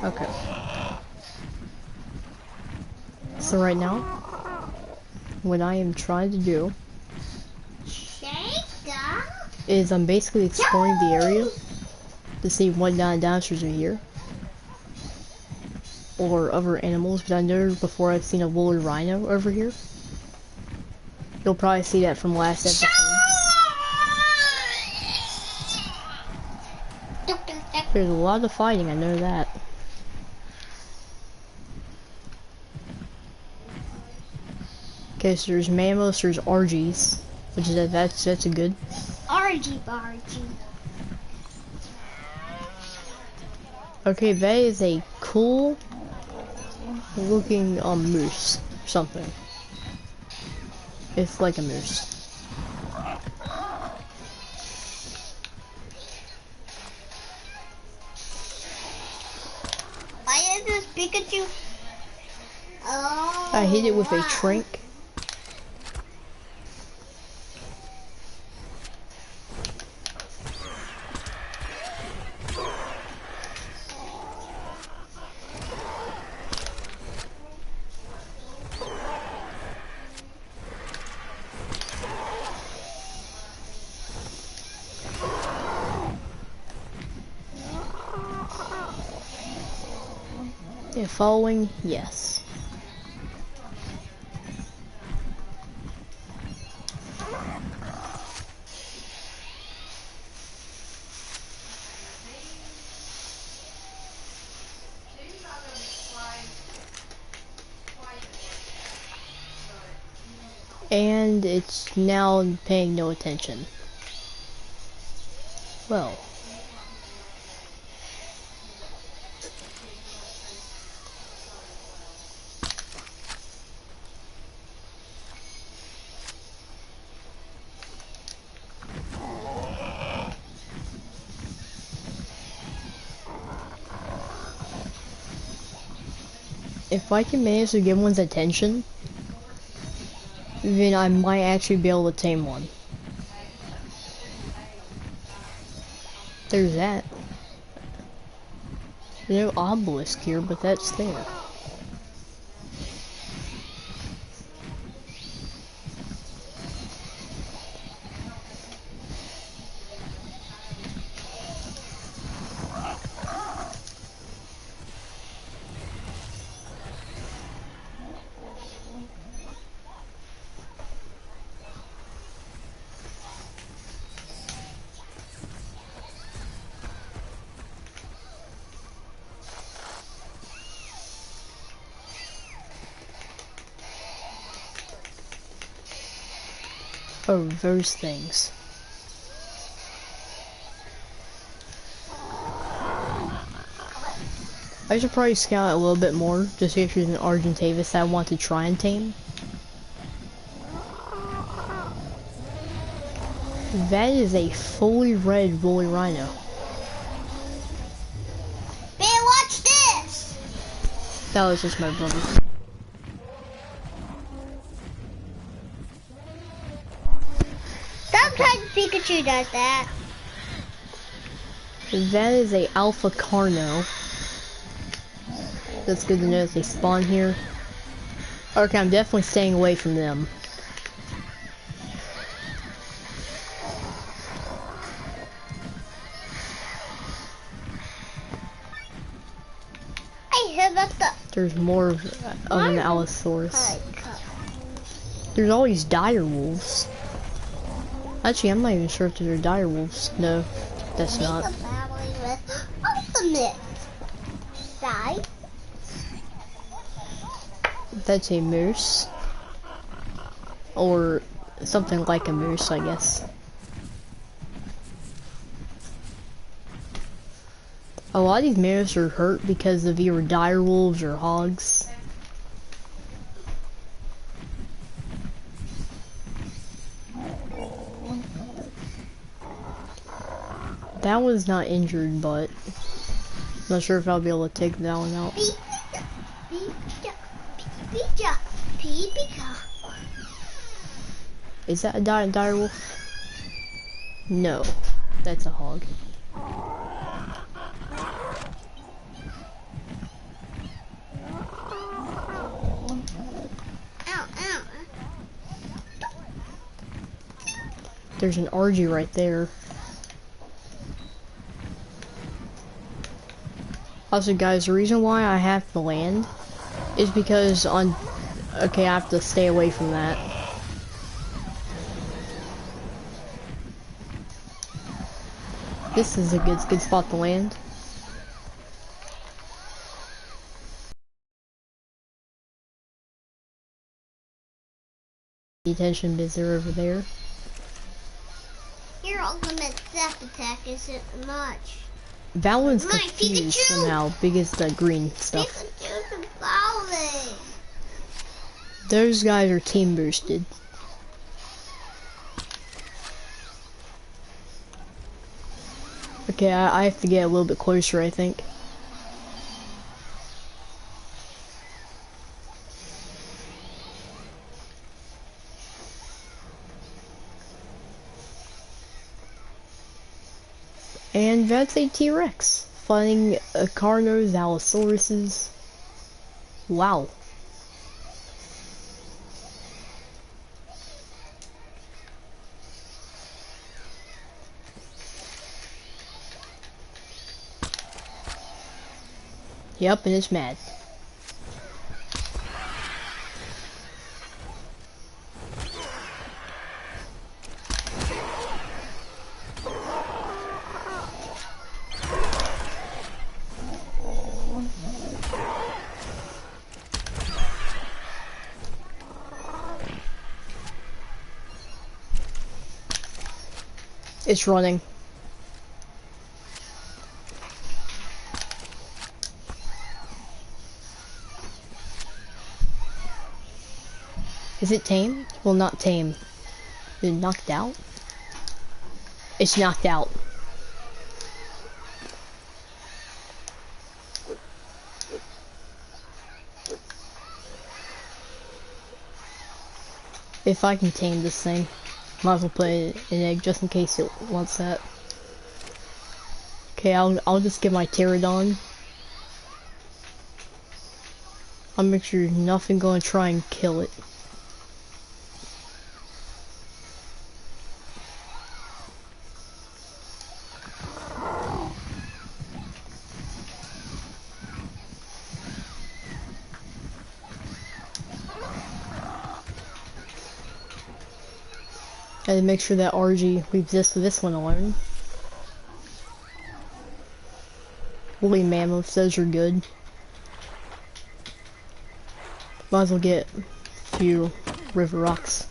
Okay. So right now, what I am trying to do is I'm basically exploring the area to see what dinosaurs are here or other animals, but I know before I've seen a woolly rhino over here. You'll probably see that from last episode. There's a lot of fighting, I know that. Okay, so there's mammoths, there's RGs, which is that's a good. RG bargy. Okay, that is a cool looking moose or something. It's like a moose. Why is this Pikachu? Oh, I hit it with a trank. Yeah, following, yes. And it's now paying no attention. Well. If I can manage to get one's attention, then I might actually be able to tame one. There's that. There's no obelisk here, but that's there. Oh, those things. I should probably scout a little bit more to see if there's an Argentavis that I want to try and tame. That is a fully red woolly rhino. Man, watch this! That was just my brother. Sometimes Pikachu does that. That is a Alpha Carno. That's good to know that they spawn here. Okay, I'm definitely staying away from them. I heard about the... There's more of an Allosaurus. There's always dire wolves. Actually, I'm not even sure if there are dire wolves. No, that's not. Ultimate side. That's a moose. Or something like a moose, I guess. A lot of these mammoths are hurt because of either dire wolves or hogs. That one's not injured, but not sure if I'll be able to take that one out. Is that a dire wolf? No, that's a hog. There's an RG right there. Also, guys, the reason why I have to land is because okay, I have to stay away from that. This is a good spot to land. Detention visitor over there. Your ultimate theft attack isn't much. That one's confused somehow because the green stuff. Pikachu's falling. Those guys are team boosted. Okay, I have to get a little bit closer, I think. And that's a T-Rex fighting a Carnos Allosauruses. Wow. Yep, and it's mad. It's running. Is it tame? Well, not tame. Is it knocked out? It's knocked out. If I can tame this thing, might as well put an egg just in case it wants that. Okay, I'll just get my pterodon. I'll make sure nothing gonna try and kill it. And make sure that RG leaves this one alone. Woolly mammoths, those are good. Might as well get a few river rocks.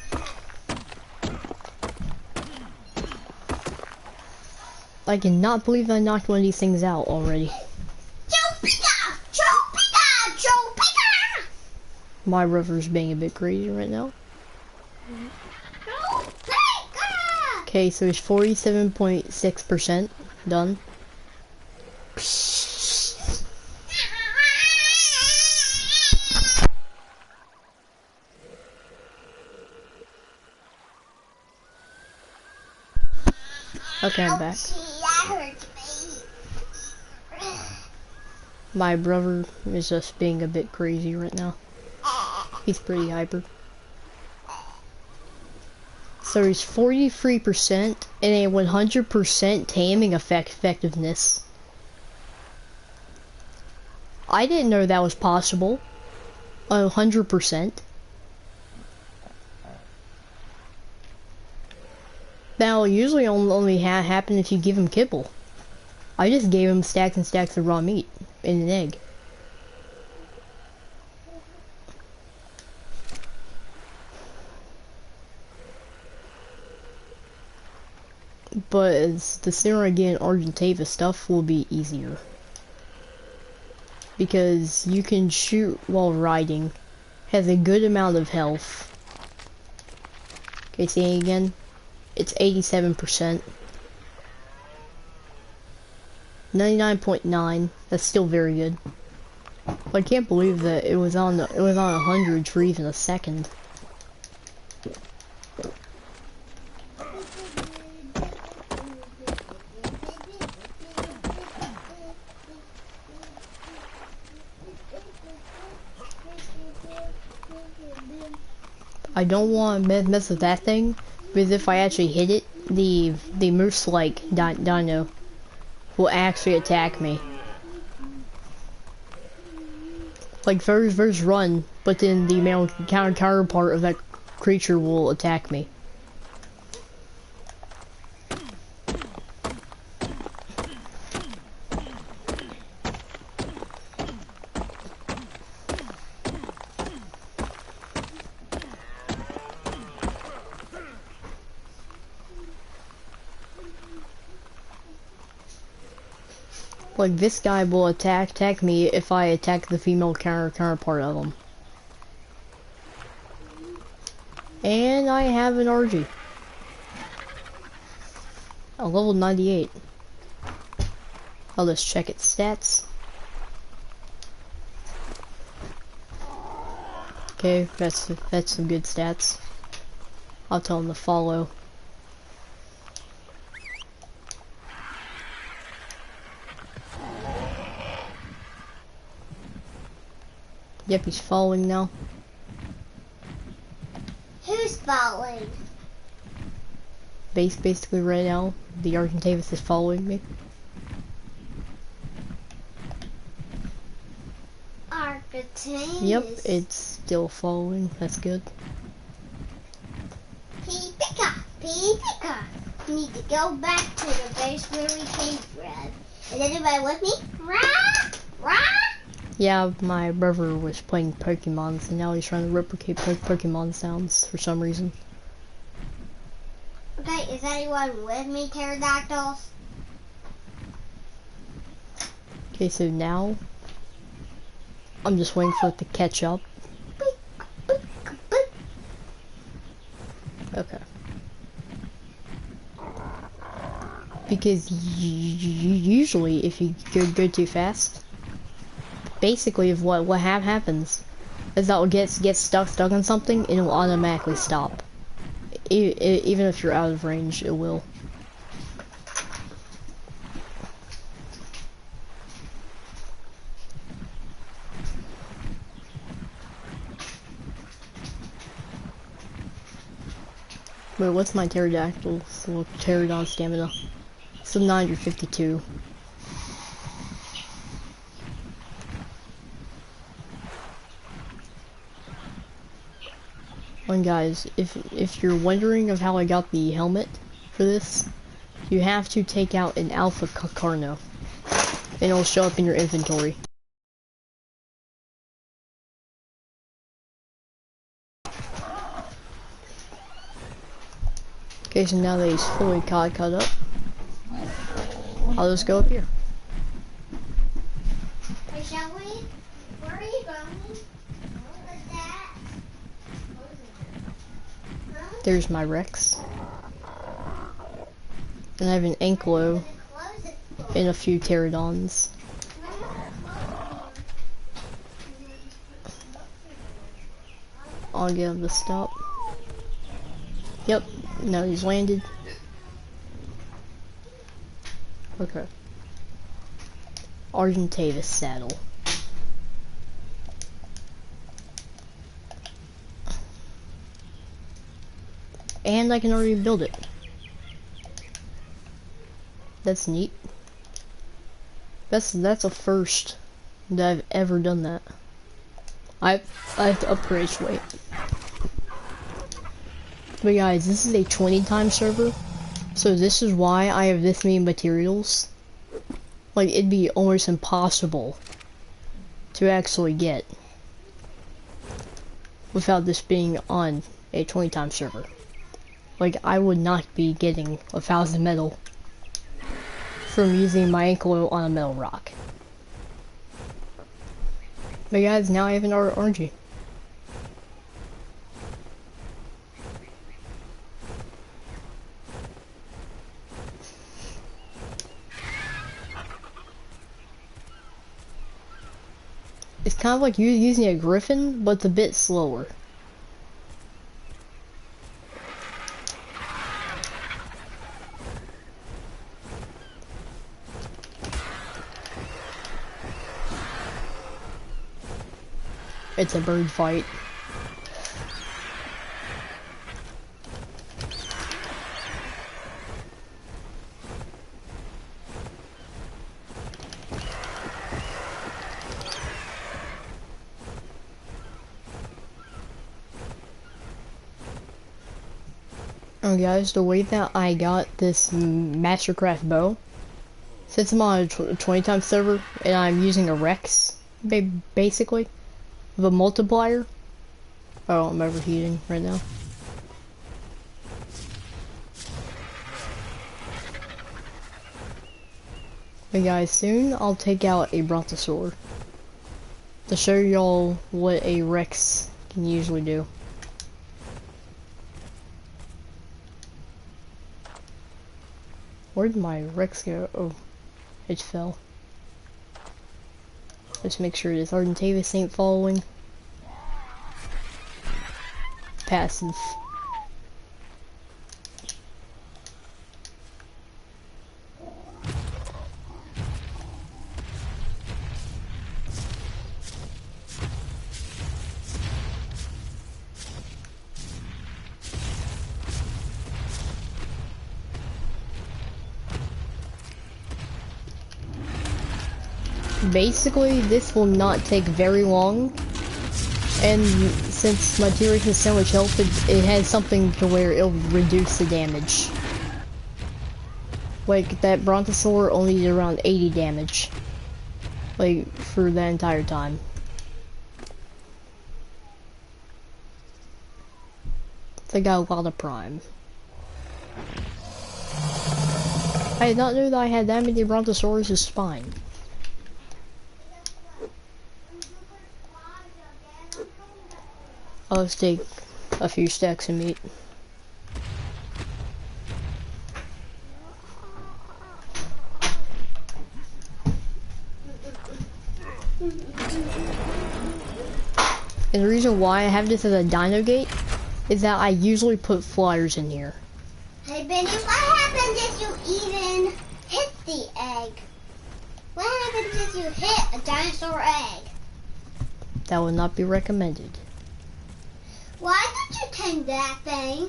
I cannot believe I knocked one of these things out already. My river's being a bit crazy right now. Okay, so it's 47.6% done. Okay, I'm back. My brother is just being a bit crazy right now. He's pretty hyper. So he's 43% and a 100% taming effectiveness. I didn't know that was possible. 100%. That'll usually only happen if you give him kibble. I just gave him stacks and stacks of raw meat and an egg. But as the sooner I get Argentava, stuff will be easier. Because you can shoot while riding. Has a good amount of health. Okay, see again? It's 87%. 99.9. That's still very good. But I can't believe that it was on 100 for even a second. I don't want to mess with that thing, because if I actually hit it, the moose-like dino will actually attack me. Like first run, but then the male counterpart of that creature will attack me. Like this guy will attack me if I attack the female counterpart of him. And I have an RG. A level 98. I'll just check its stats. Okay, that's some good stats. I'll tell him to follow. Yep, he's following now. Who's following? Basically right now, the Argentavis is following me. Argentavis? Yep, it's still following. That's good. Pika. We need to go back to the base where we came from. Is anybody with me? Rah! Yeah, my brother was playing Pokemon, and now he's trying to replicate Pokemon sounds for some reason. Okay, is anyone with me, pterodactyls? Okay, so now I'm just waiting for it to catch up. Okay. Because usually if you go too fast, basically if what happens is that it gets stuck on something and it will automatically stop. Even if you're out of range, it will. Wait, what's my pterodon stamina? It's 952. And guys, if you're wondering of how I got the helmet for this, you have to take out an alpha carno, and it'll show up in your inventory. Okay, so now that he's fully caught up, I'll just go up here. Hey, shall we? Where are you going? What was that? Huh? There's my Rex. And I have an Anklo and a few pterodons. I'll get him to stop. Yep, now he's landed. Okay. Argentavis saddle. And I can already build it. That's neat. That's a first that I've ever done that. I have to upgrade its weight. But guys, this is a 20-time server, so this is why I have this many materials. Like, it'd be almost impossible to actually get without this being on a 20-time server. Like, I would not be getting 1,000 metal from using my ankle on a metal rock. But guys, now I have an RNG. It's kind of like using a griffin, but it's a bit slower. It's a bird fight. Oh guys, the way that I got this Mastercraft bow, since I'm on a 20 times server and I'm using a Rex, basically, with a multiplier. Oh, I'm overheating right now. But guys, soon I'll take out a Brontosaur to show y'all what a Rex can usually do. Where'd my Rex go? Oh, it fell. Let's make sure this Argentavis ain't following. Passive. Basically, this will not take very long, and since my T-Rex has so much health, it has something to where it'll reduce the damage. Like, that Brontosaur only did around 80 damage, like, for the entire time. They got a lot of prime. I did not know that I had that many Brontosaurus' spine. Let's take a few stacks of meat. And the reason why I have this as a dino gate is that I usually put flyers in here. Hey Benny, what happens if you even hit the egg? What happens if you hit a dinosaur egg? That would not be recommended. Why did you tame that thing?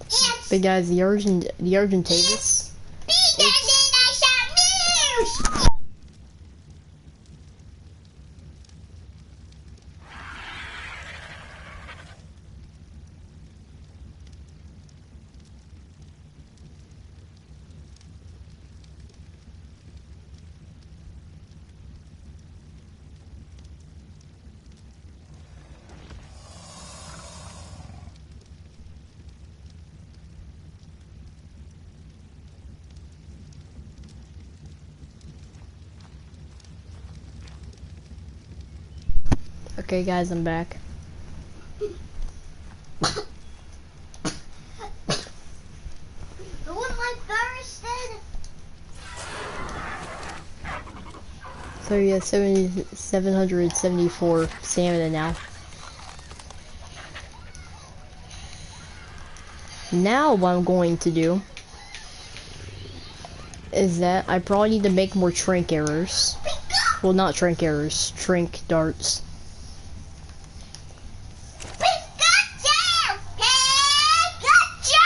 It's But guys, the Argentavis. bigger than I shot moose! Okay guys, I'm back. Who was my first then? So yeah, 774 stamina now. Now what I'm going to do is that I probably need to make more trank arrows. Well, not trank arrows, trank darts. Pikachu! Pikachu!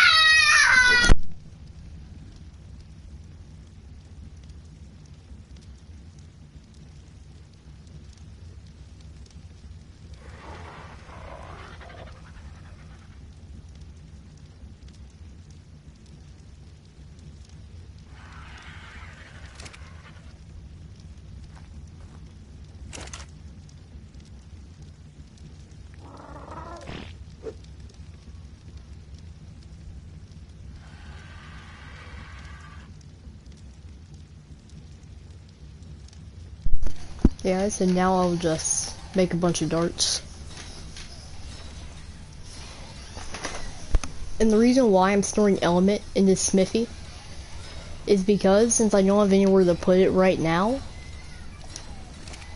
Yeah, so now I'll just make a bunch of darts. And the reason why I'm storing element in this smithy is because since I don't have anywhere to put it right now,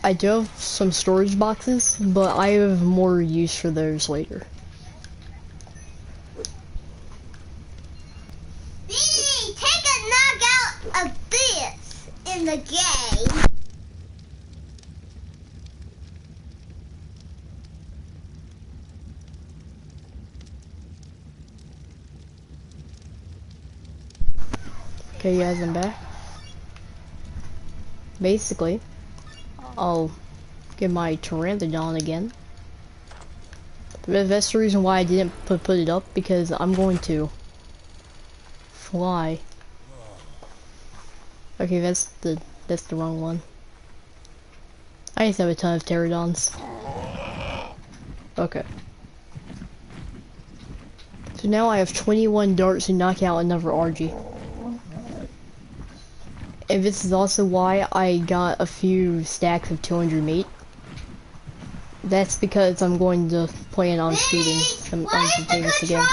I do have some storage boxes, but I have more use for those later. Benny, take a knockout of this in the game. Okay guys, I'm back. Basically, I'll get my Pteranodon again. That's the reason why I didn't put it up, because I'm going to fly. Okay, that's the wrong one. I used to have a ton of pterodons. Okay. So now I have 21 darts to knock out another RG. And this is also why I got a few stacks of 200 meat. That's because I'm going to plan on shooting some potatoes again.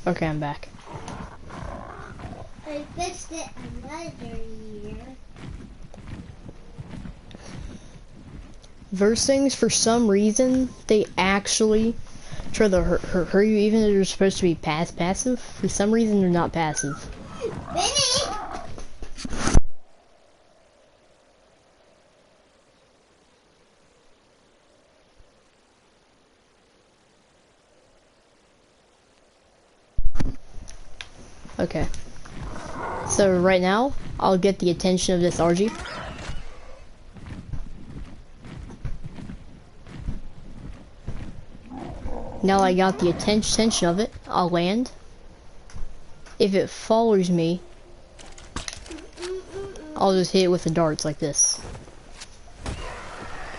Okay, I'm back. I fixed it another year. Those things, for some reason, they actually try to hurt you, even though they're supposed to be passive. For some reason, they're not passive. Benny! Okay. So right now, I'll get the attention of this RG. Now I got the attention of it, I'll land. If it follows me, I'll just hit it with the darts like this.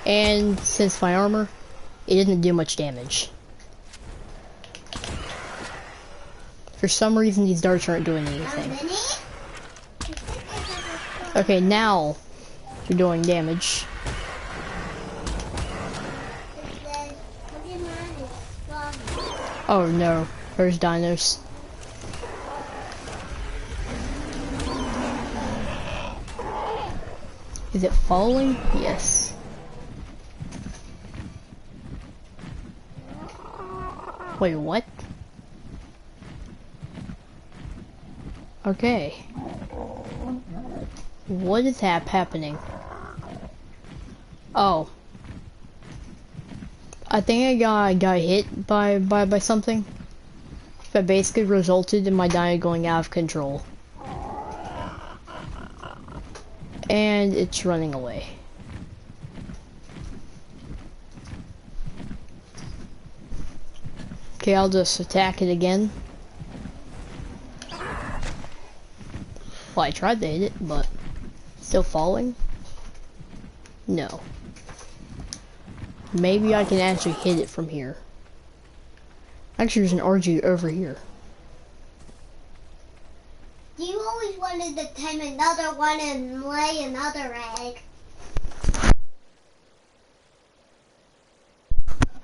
And since my armor, it didn't do much damage. For some reason, these darts aren't doing anything. Okay, now you're doing damage. Oh no, there's dinos. Is it following? Yes. Wait, what? Okay. What is happening? Oh. I think I got hit by something that basically resulted in my dino going out of control. And it's running away. Okay, I'll just attack it again. Well, I tried to hit it, but still falling? No. Maybe I can actually hit it from here. Actually, there's an RG over here. You always wanted to tame another one and lay another egg.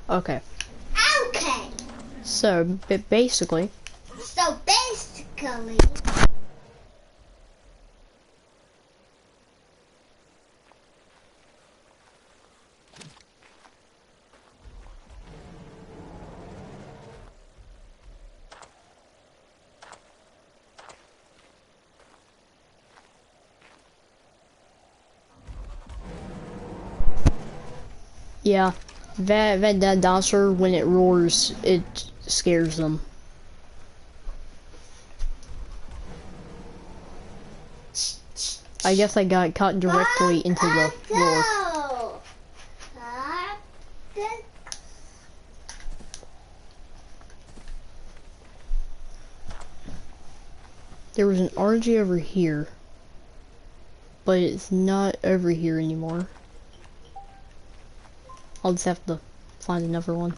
Okay. Okay. So, basically... Yeah, that dinosaur, when it roars, it scares them. I guess I got caught directly into the roar. There was an RG over here, but it's not over here anymore. I'll just have to find another one.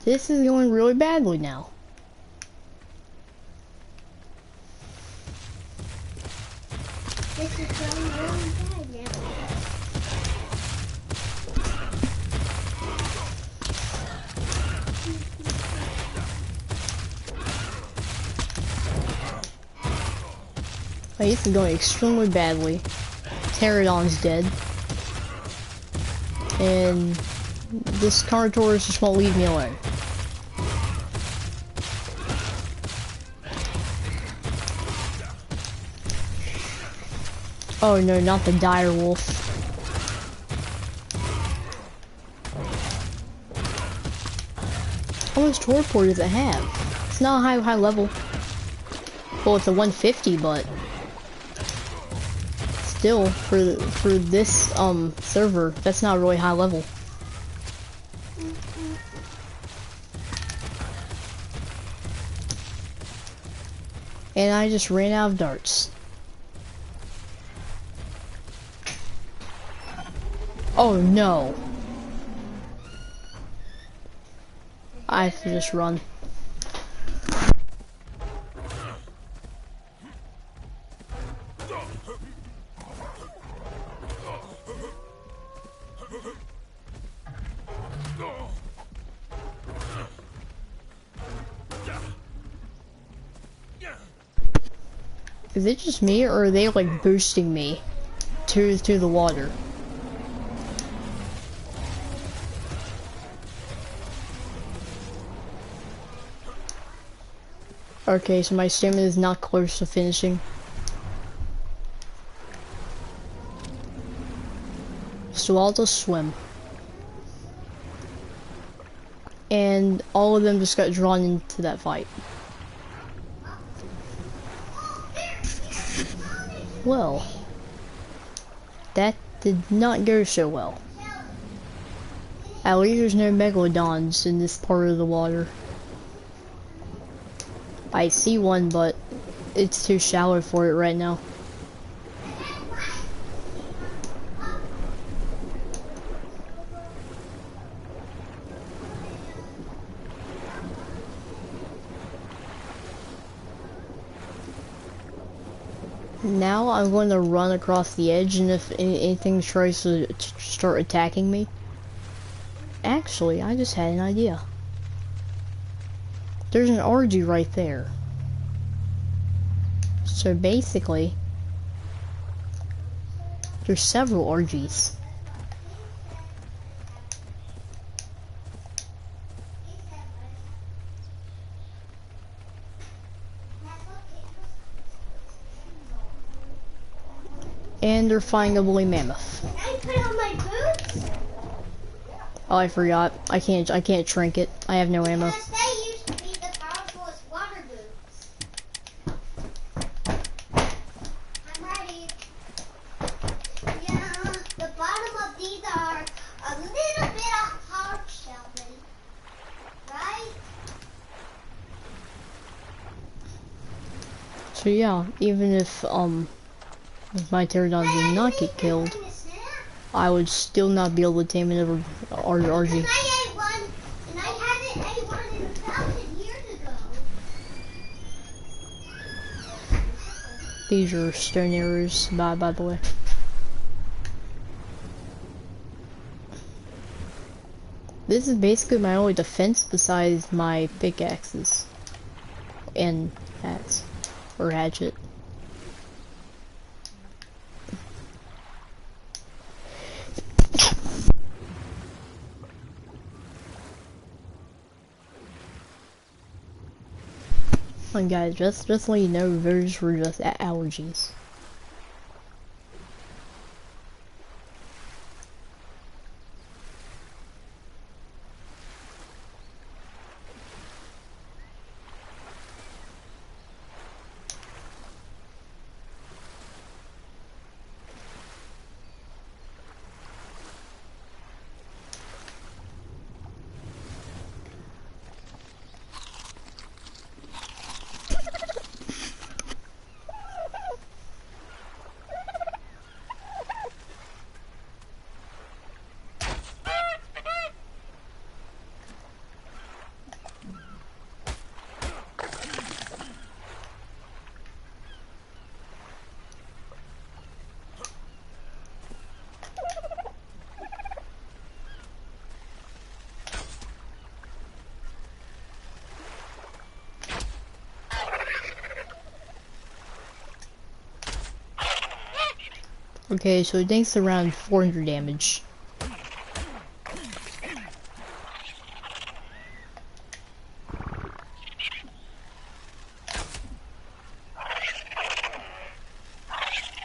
This is going really badly now. This is going really bad now. Like, this is going extremely badly. Pterodon's dead. And this Carnotaurus just won't leave me alone. Oh no, not the dire wolf. How much torpor does it have? It's not a high level. Well, it's a 150, but still, for this server, that's not really high level. And I just ran out of darts. Oh no. I have to just run. Is it just me, or are they like boosting me to the water? Okay, so my stamina is not close to finishing. So I'll just swim. And all of them just got drawn into that fight. Well, that did not go so well. At least there's no megalodons in this part of the water. I see one, but it's too shallow for it right now. Now I'm going to run across the edge, and if anything tries to start attacking me... Actually, I just had an idea. There's an orgy right there. So basically, there's several orgies. And they're fighting a woolly mammoth. I put on my boots. Oh, I forgot. I can't shrink it. I have no ammo. Because they used to be the powerfulest water boots. I'm ready. Yeah, the bottom of these are a little bit of hard shelving, right? So yeah, even if my pterodon did not get killed, I would still not be able to tame another RG. And I ate one, and I hadn't ate one in 1,000 years ago. These are stone arrows, by the way. This is basically my only defense besides my pickaxes and hats or hatchet. And guys, just to let you know, those were just allergies. Okay, so it takes around 400 damage.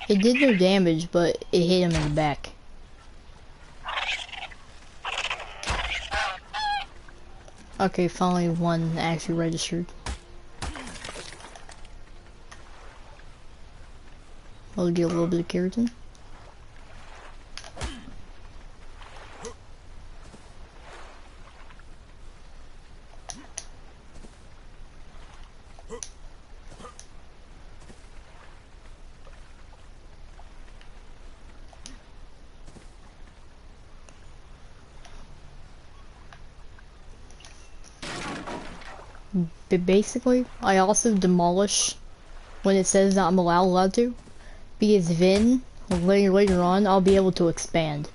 It did no damage, but it hit him in the back. Okay, finally one actually registered. I'll get a little bit of keratin. But basically, I also demolish when it says that I'm allowed to, because then later on I'll be able to expand.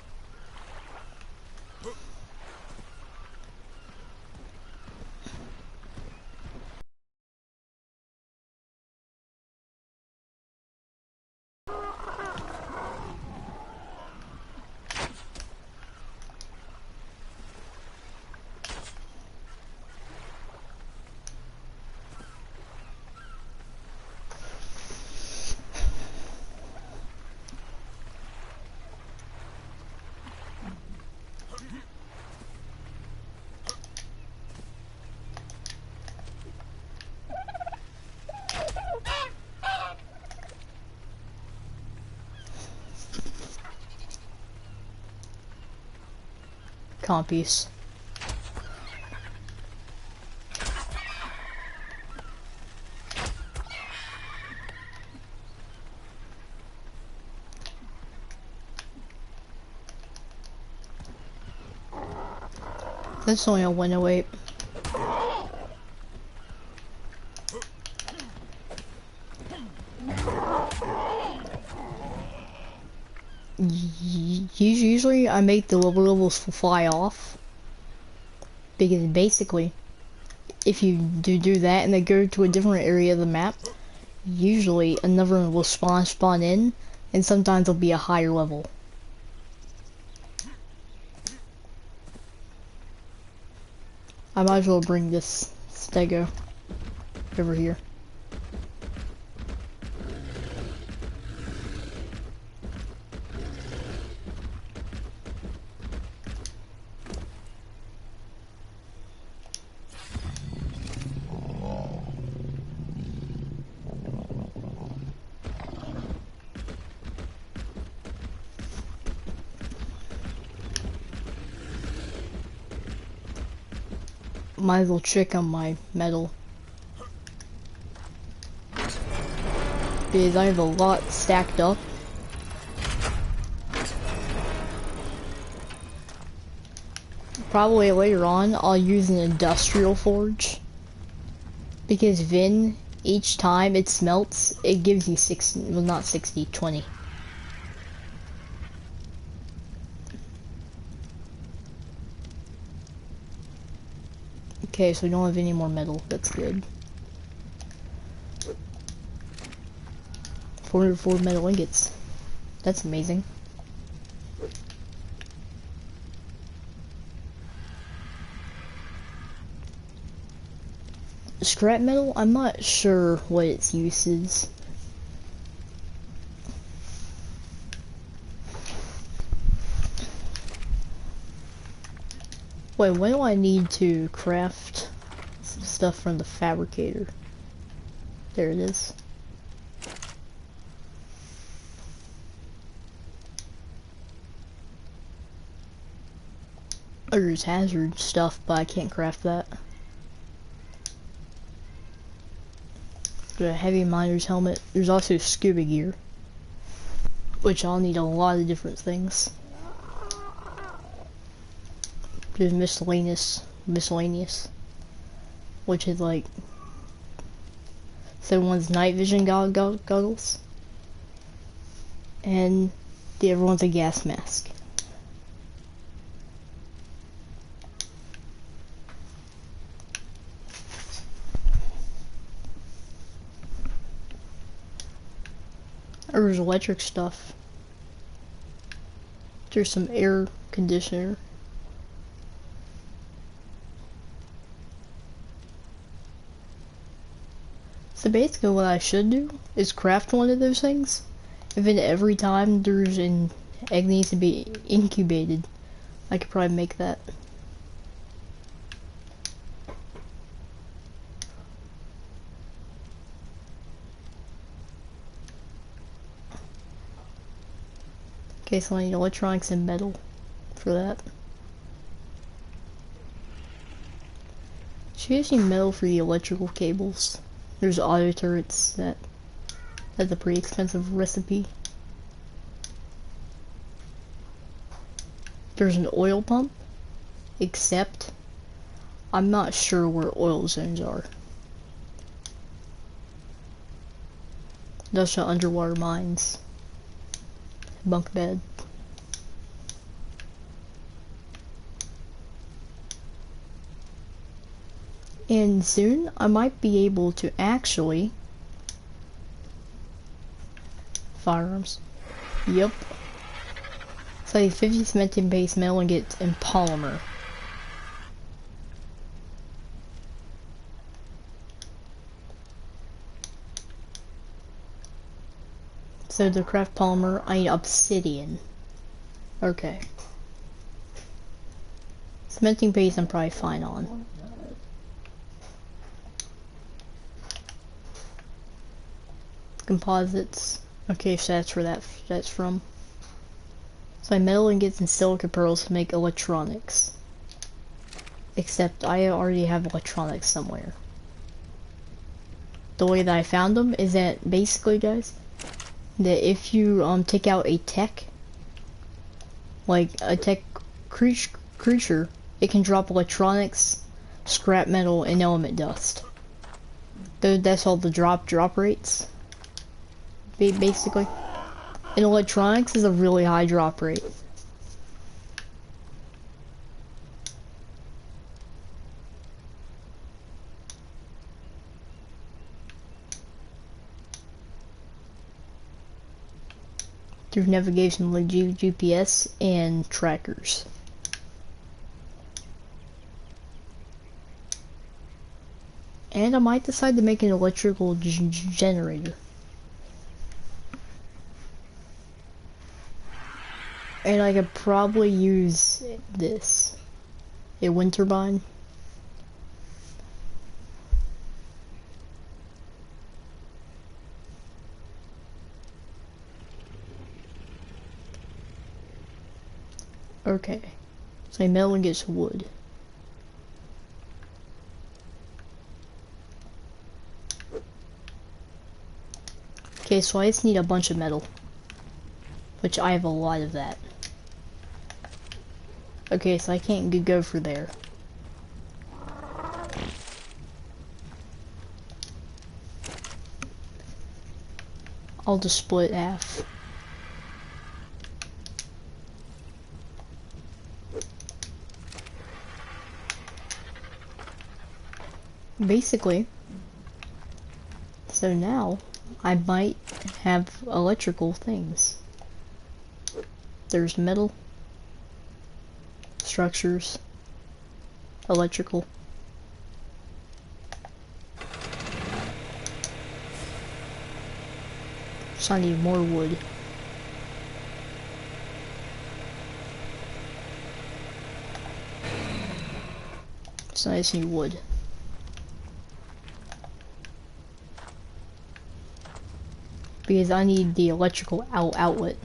Compies. That's only a 108. Usually I make the lower levels fly off, because basically if you do that and they go to a different area of the map, usually another one will spawn in, and sometimes it'll be a higher level. I might as well bring this stego over here. Might as well check on my metal, because I have a lot stacked up. Probably later on I'll use an industrial forge, because then each time it smelts it gives you 60, well not 60, 20. Okay, so we don't have any more metal. That's good. 404 metal ingots. That's amazing. Scrap metal? I'm not sure what its use is. Wait, when do I need to craft some stuff from the fabricator? There it is. There's hazard stuff, but I can't craft that. The heavy miner's helmet. There's also scuba gear, which I'll need a lot of different things. There's miscellaneous, which is like, so one's night vision goggles, and the other one's a gas mask. There's electric stuff. There's some air conditioner. So basically what I should do is craft one of those things. And then every time there's an egg needs to be incubated, I could probably make that. Okay, so I need electronics and metal for that. Should use metal for the electrical cables. There's auto turrets that's a pretty expensive recipe. There's an oil pump, except I'm not sure where oil zones are. Industrial underwater mines. Bunk bed. And soon I might be able to actually firearms. Yep. So I need 50 cementing base metal and get in polymer. So to craft polymer, I need obsidian. Okay. Cementing base I'm probably fine on. Composites. Okay, so that's where that's from. So I metal ingots and silica pearls to make electronics. Except I already have electronics somewhere. The way that I found them is that basically, guys, that if you take out a tech, like a tech creature, it can drop electronics, scrap metal, and element dust. That's all the drop rates. Basically. And electronics is a really high drop rate. Through navigation like GPS and trackers. And I might decide to make an electrical generator. And I could probably use this. A wind turbine. Okay. So metal and gets wood. Okay, so I just need a bunch of metal. Which I have a lot of that. Okay, so I can't go for there. I'll just split half. Basically, so now I might have electrical things. There's metal, structures, electrical. So I need more wood. So I just need wood. Because I need the electrical outlet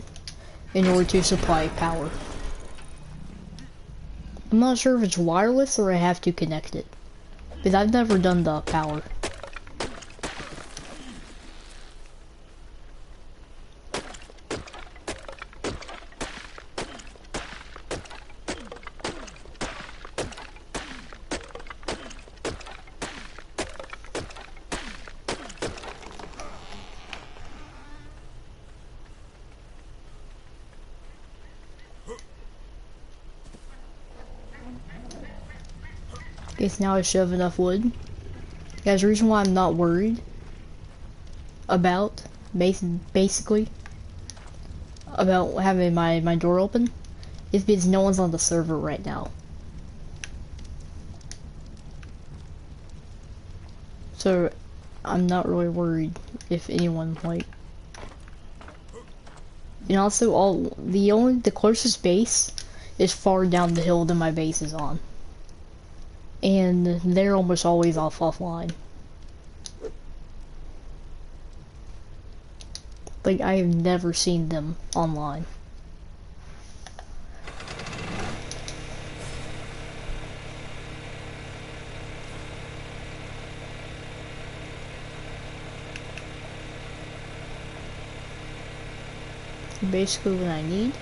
in order to supply power. I'm not sure if it's wireless or I have to connect it. Because I've never done the power. Okay, so now I should have enough wood. Guys, the reason why I'm not worried about, basically, about having my door open, is because no one's on the server right now. So I'm not really worried if anyone like. And also, the closest base is far down the hill than my base is on, and they're almost always offline. Like, I have never seen them online. Basically what I need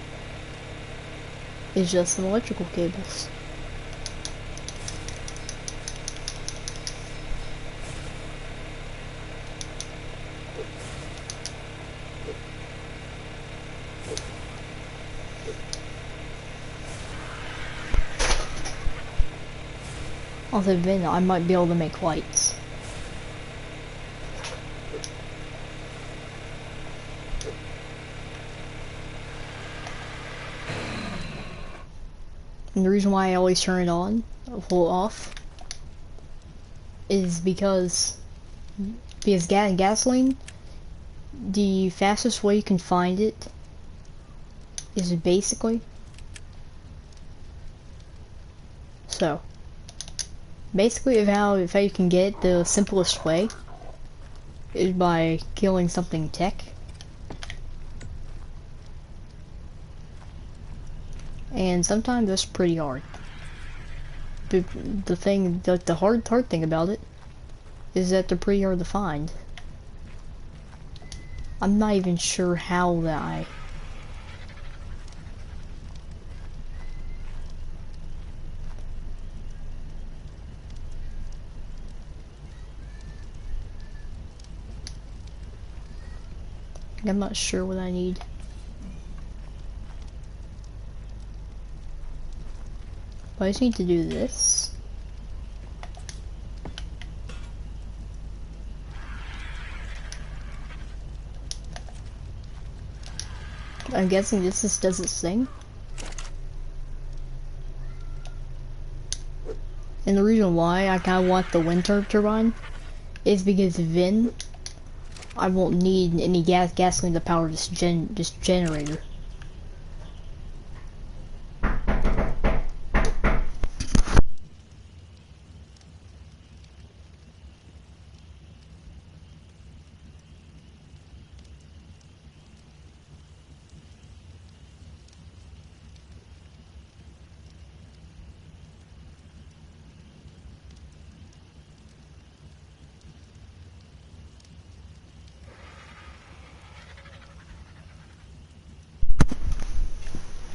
is just some electrical cables. Although then I might be able to make lights. And the reason why I always turn it on, or off, is because gasoline, the fastest way you can find it is basically how you can get it, the simplest way is by killing something tech. And sometimes that's pretty hard. But the hard thing about it is that they're pretty hard to find. I'm not even sure how that I'm not sure what I need. But I just need to do this. I'm guessing this just does its thing. And the reason why I kinda want the wind turbine is because then I won't need any gasoline to power this generator.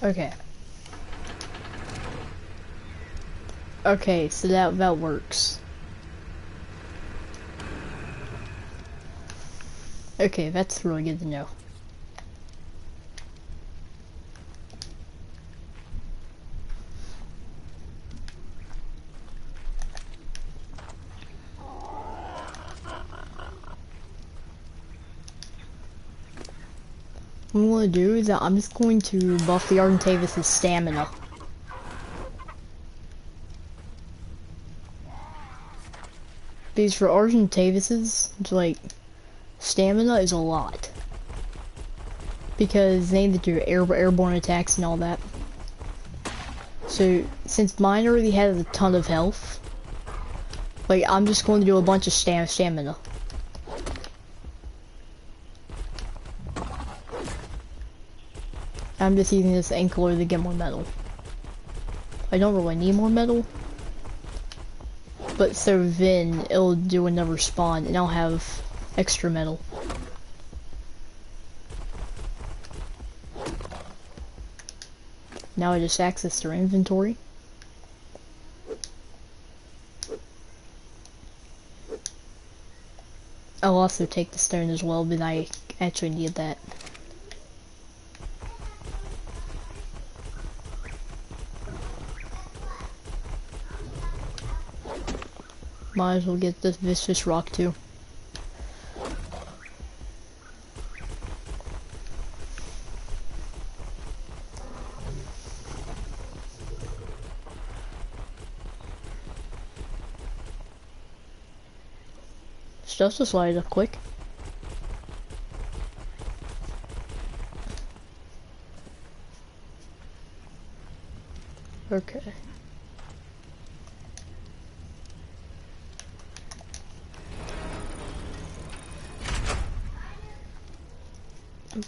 Okay. Okay, so that works. Okay, that's really good to know. What I'm going to do is that I'm just going to buff the Argentavis' stamina. Because for Argentavis', like, stamina is a lot. Because they need to do airborne attacks and all that. So, since mine already had a ton of health, like, I'm just going to do a bunch of stamina. I'm just using this ankler to get more metal. I don't really need more metal. But so then it'll do another spawn and I'll have extra metal. Now I just access their inventory. I'll also take the stone as well, but I actually need that. Might as well get this rock too. Just light it up quick. Okay.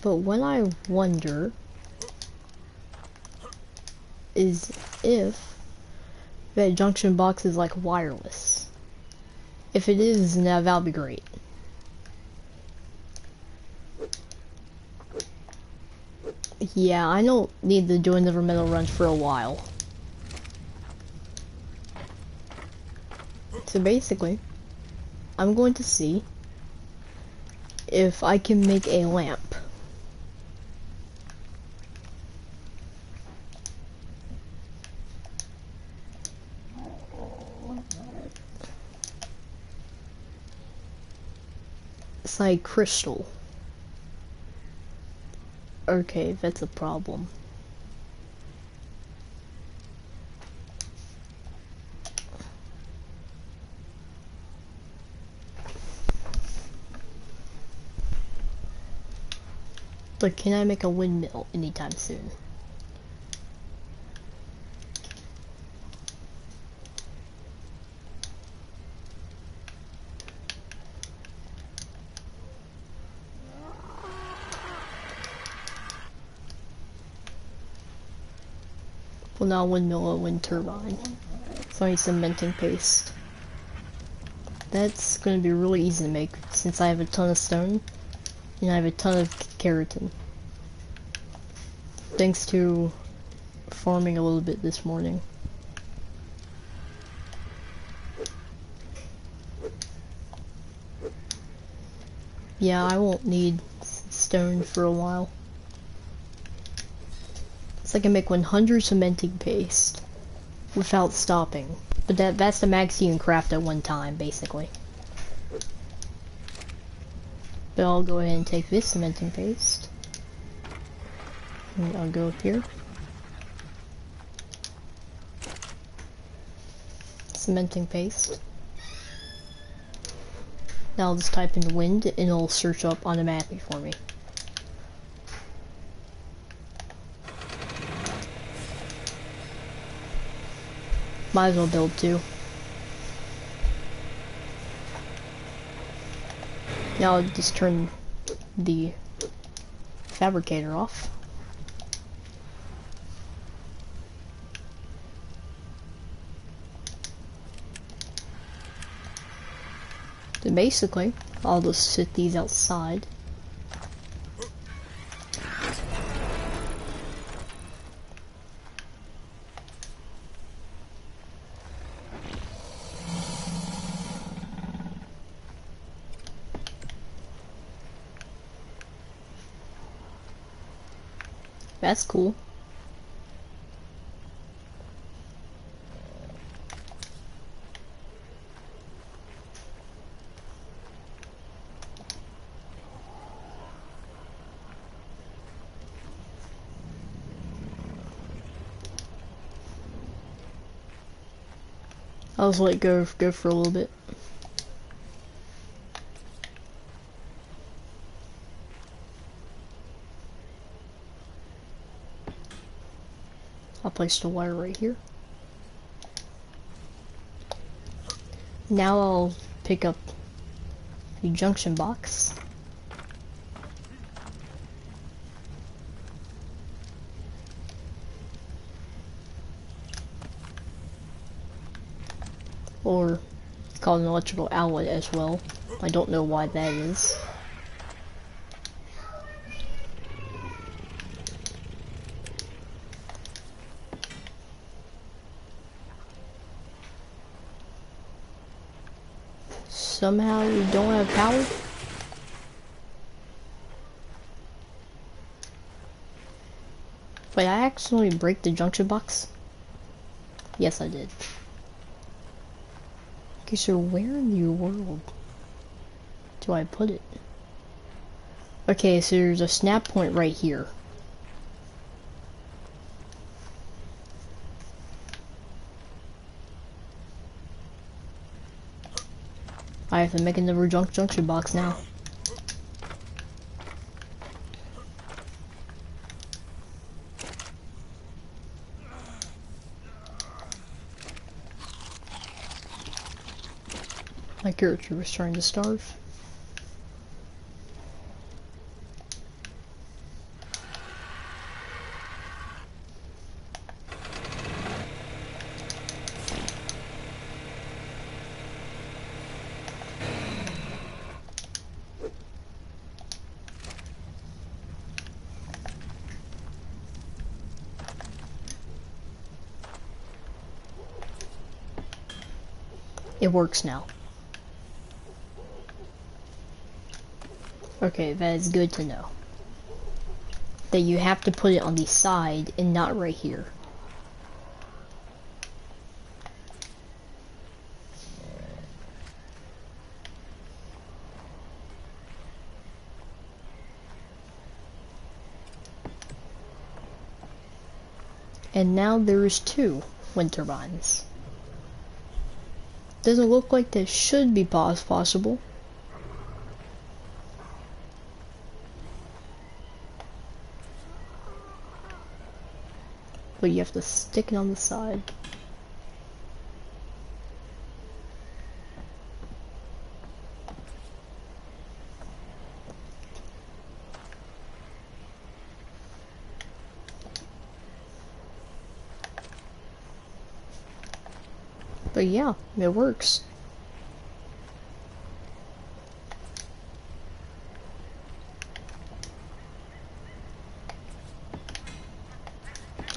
But what I wonder is if that junction box is like wireless. If it is, then that'll be great. Yeah, I don't need to do another metal run for a while. So basically, I'm going to see if I can make a lamp. It's like crystal. Okay, that's a problem. But can I make a windmill anytime soon? Well, not a windmill, a wind turbine. So I need cementing paste. That's going to be really easy to make since I have a ton of stone and I have a ton of keratin. Thanks to farming a little bit this morning. Yeah, I won't need stone for a while. So I can make 100 cementing paste without stopping. But that's the max you can craft at one time, basically. But I'll go ahead and take this cementing paste. And I'll go up here. Cementing paste. Now I'll just type in wind and it'll search up automatically for me. Might as well build two. Now I'll just turn the fabricator off. Then basically, I'll just sit these outside. That's cool. I'll just let it go for a little bit. I'll place the wire right here. Now I'll pick up the junction box. Or it's called an electrical outlet as well. I don't know why that is. Somehow you don't have power? Wait, I accidentally break the junction box? Yes, I did. Okay, so where in the world do I put it? Okay, so there's a snap point right here. I have to make another junction box now. My character was trying to starve. It works now. Okay, that is good to know. That you have to put it on the side and not right here. And now there's 2 wind turbines. Doesn't look like that should be possible. But you have to stick it on the side. But yeah, it works.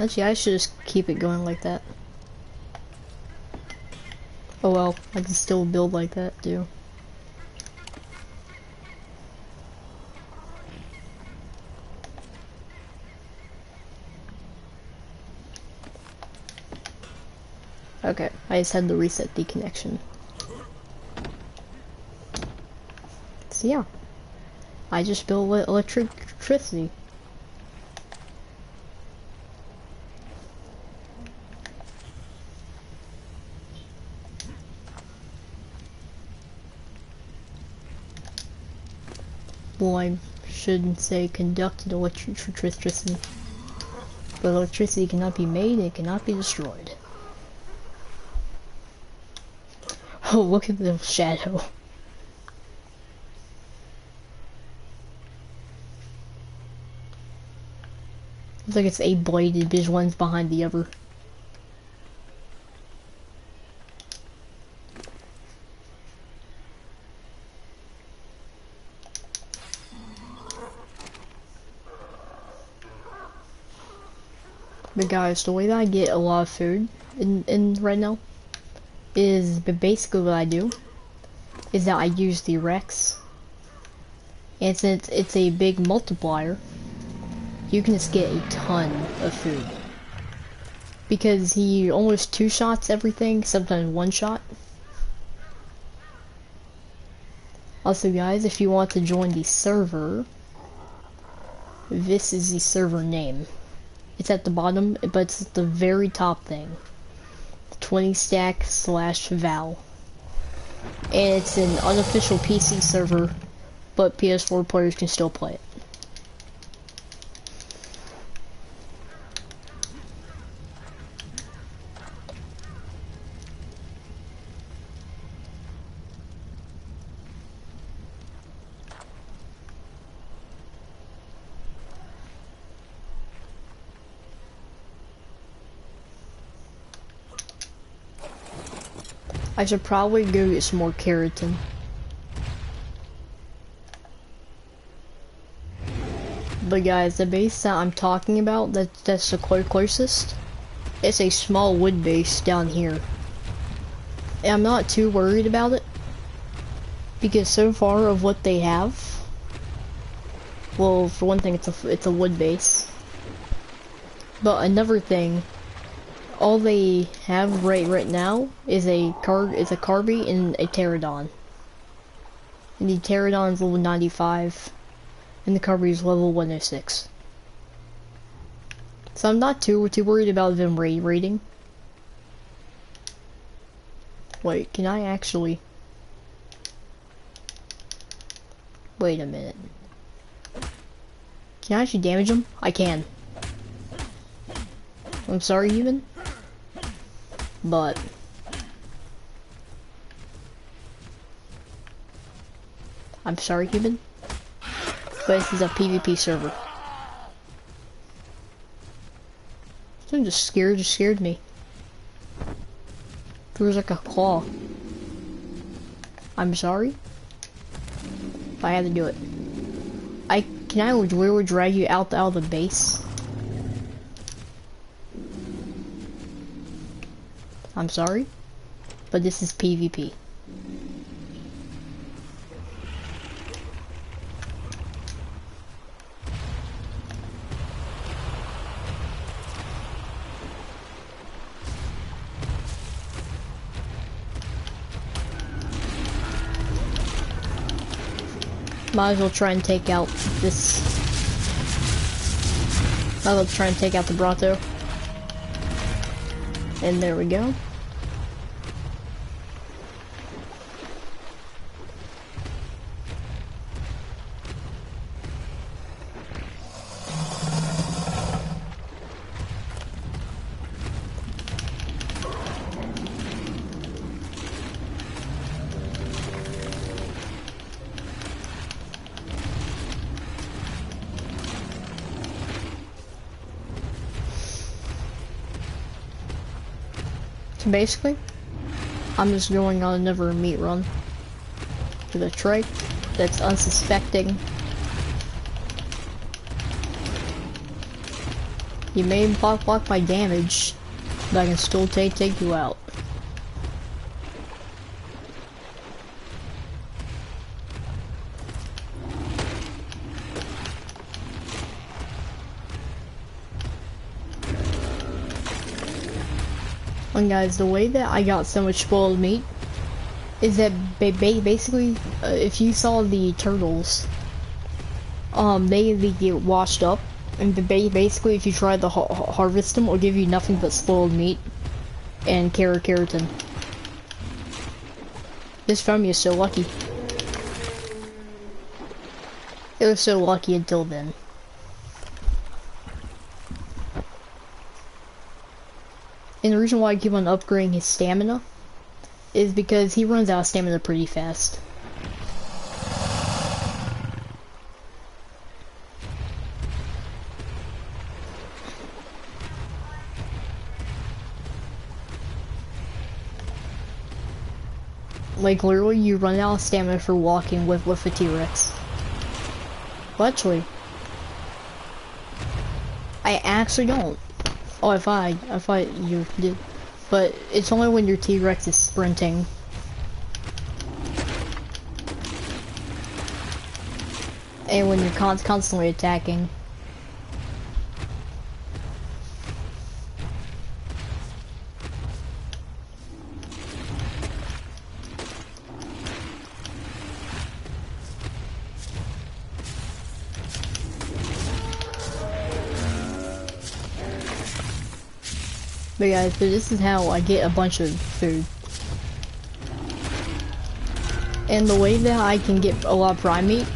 Actually, I should just keep it going like that. Oh well, I can still build like that too. Okay, I just had to reset the connection. So yeah, I just built electricity. Well, I shouldn't say conducted electricity, but electricity cannot be made and it cannot be destroyed. Oh, look at the shadow. Looks like it's 8-bladed, because one's behind the other. But guys, the way that I get a lot of food in right now is basically what I do is that I use the Rex, and since it's a big multiplier, you can just get a ton of food because he almost 2-shots everything, sometimes 1-shot. Also guys, if you want to join the server, this is the server name. It's at the bottom, but it's the very top thing. 20stack/Val. And it's an unofficial PC server, but PS4 players can still play it. I should probably go get some more keratin. But guys, the base that I'm talking about, that's the closest, it's a small wood base down here. And I'm not too worried about it, because so far of what they have, well, for one thing, it's a wood base. But another thing, all they have right now is a Carby and a Pterodon. And the Pterodon is level 95, and the Carby is level 106. So I'm not too worried about them raiding. Wait, can I actually? Wait a minute. Can I actually damage him? I can. I'm sorry, human. But I'm sorry, human. But this is a PvP server. Something just scared me. There was like a claw. I'm sorry. I had to do it. Can I literally drag you out of the base? I'm sorry, but this is PvP. Might as well try and take out this. Might as well try and take out the Bronto. And there we go. So basically, I'm just going on another meat run with a trike that's unsuspecting. You may block my damage, but I can still take you out. And guys, the way that I got so much spoiled meat is that basically, if you saw the turtles, they get washed up, and basically if you try to harvest them, it'll give you nothing but spoiled meat and keratin. This family is so lucky. It was so lucky until then. And the reason why I keep on upgrading his stamina is because he runs out of stamina pretty fast. Like literally you run out of stamina for walking with a T-Rex. Well, actually, I actually don't. Oh, I thought you did. But it's only when your T-Rex is sprinting. And when you're constantly attacking. But guys, so this is how I get a bunch of food. And the way that I can get a lot of prime meat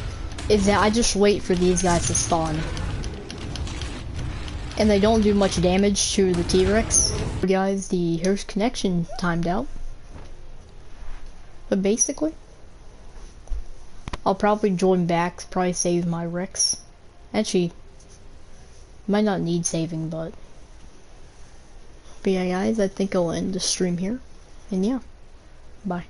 is that I just wait for these guys to spawn. And they don't do much damage to the T-Rex. Guys, the host connection timed out. But basically, I'll probably join back, probably save my Rex. Actually, might not need saving, but yeah guys, I think I'll end the stream here. And yeah, bye.